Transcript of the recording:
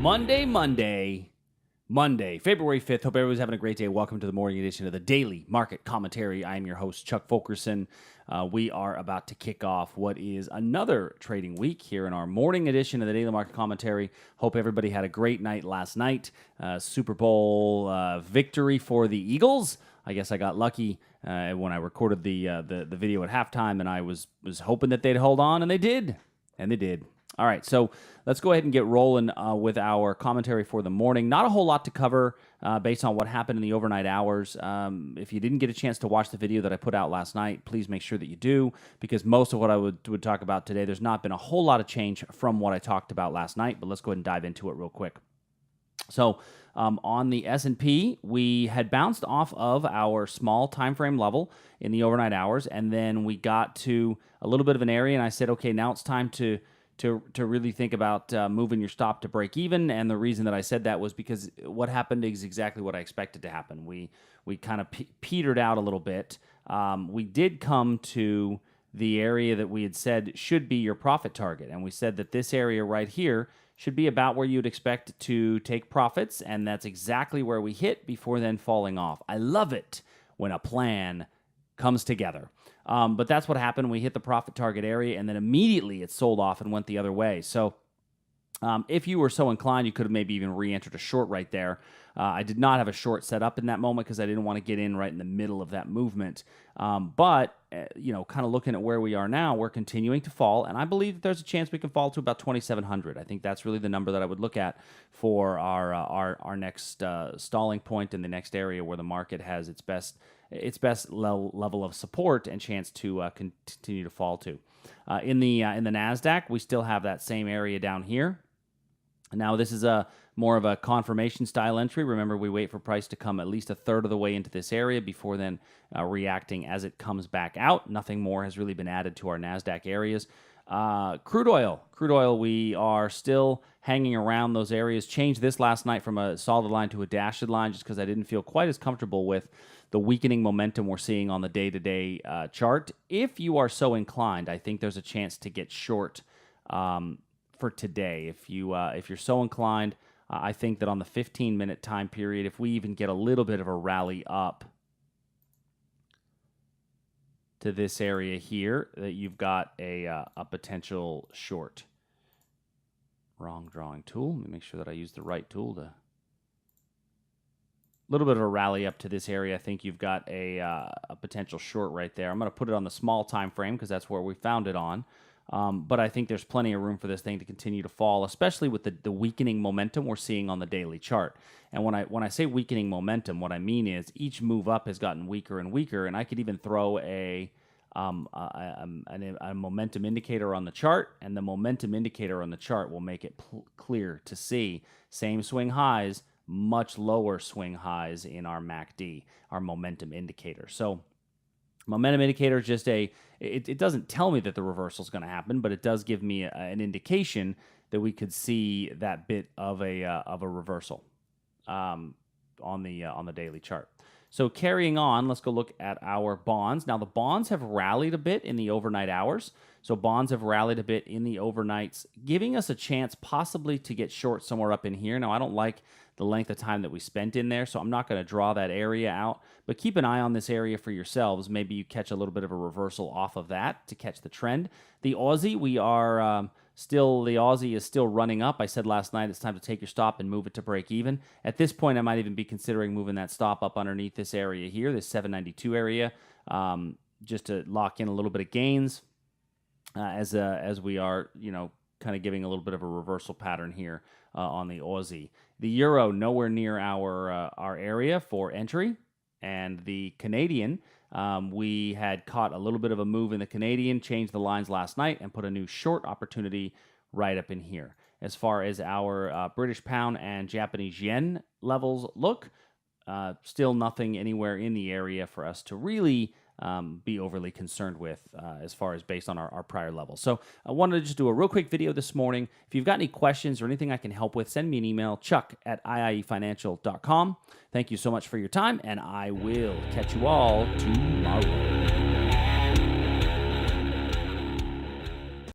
Monday, February 5th. Hope everybody's having a great day. Welcome to the morning edition of the Daily Market Commentary. I am your host, Chuck Fulkerson. We are about to kick off what is another trading week here in our morning edition of the Daily Market Commentary. Hope everybody had a great night last night. Super Bowl victory for the Eagles. I guess I got lucky when I recorded the video at halftime, and I was hoping that they'd hold on, and they did. And they did. All right, so let's go ahead and get rolling with our commentary for the morning. Not a whole lot to cover based on what happened in the overnight hours. If you didn't get a chance to watch the video that I put out last night, please make sure that you do, because most of what I would talk about today, there's not been a whole lot of change from what I talked about last night, but let's go ahead and dive into it real quick. So on the S&P, we had bounced off of our small time frame level in the overnight hours, and then we got to a little bit of an area, and I said, okay, now it's time to really think about moving your stop to break even. And the reason that I said that was because what happened is exactly what I expected to happen. We kind of petered out a little bit. We did come to the area that we had said should be your profit target. And we said that this area right here should be about where you'd expect to take profits. And that's exactly where we hit before then falling off. I love it when a plan comes together. But that's what happened. We hit the profit target area, and then immediately it sold off and went the other way. So if you were so inclined, you could have maybe even re-entered a short right there. I did not have a short set up in that moment because I didn't want to get in right in the middle of that movement. But kind of looking at where we are now, we're continuing to fall, and I believe that there's a chance we can fall to about 2,700. I think that's really the number that I would look at for our next stalling point in the next area where the market has its best level of support and chance to continue to fall to. In the Nasdaq, we still have that same area down here. Now this is more of a confirmation style entry. Remember, we wait for price to come at least a third of the way into this area before then reacting as it comes back out. Nothing more has really been added to our Nasdaq areas. Crude oil, we are still hanging around those areas. Changed this last night from a solid line to a dashed line just because I didn't feel quite as comfortable with the weakening momentum we're seeing on the day-to-day chart. If you are so inclined, I think there's a chance to get short for today. If you're so inclined, I think that on the 15-minute time period, if we even get a little bit of a rally up to this area here, that you've got a potential short. Wrong drawing tool. Let me make sure that I use the right tool to. Little bit of a rally up to this area. I think you've got a potential short right there. I'm going to put it on the small time frame because that's where we found it on. But I think there's plenty of room for this thing to continue to fall, especially with the weakening momentum we're seeing on the daily chart. And when I say weakening momentum, what I mean is each move up has gotten weaker and weaker, and I could even throw a momentum indicator on the chart, and the momentum indicator on the chart will make it clear to see same swing highs, much lower swing highs in our MACD, our momentum indicator. So momentum indicator is just it doesn't tell me that the reversal is going to happen, but it does give me an indication that we could see that bit of a reversal on the daily chart. So carrying on, let's go look at our bonds. Now the bonds have rallied a bit in the overnight hours. So bonds have rallied a bit in the overnights, giving us a chance possibly to get short somewhere up in here. Now I don't like the length of time that we spent in there, so I'm not going to draw that area out. But keep an eye on this area for yourselves. Maybe you catch a little bit of a reversal off of that to catch the trend. The Aussie, the Aussie is still running up. I said last night it's time to take your stop and move it to break even. At this point, I might even be considering moving that stop up underneath this area here, this 792 area, just to lock in a little bit of gains as we are, kind of giving a little bit of a reversal pattern here on the Aussie. The Euro, nowhere near our area for entry. And the Canadian, we had caught a little bit of a move in the Canadian, changed the lines last night, and put a new short opportunity right up in here. As far as our British pound and Japanese yen levels look, still nothing anywhere in the area for us to really be overly concerned with as far as based on our prior levels. So I wanted to just do a real quick video this morning. If you've got any questions or anything I can help with, send me an email, chuck@iiefinancial.com. Thank you so much for your time, and I will catch you all tomorrow.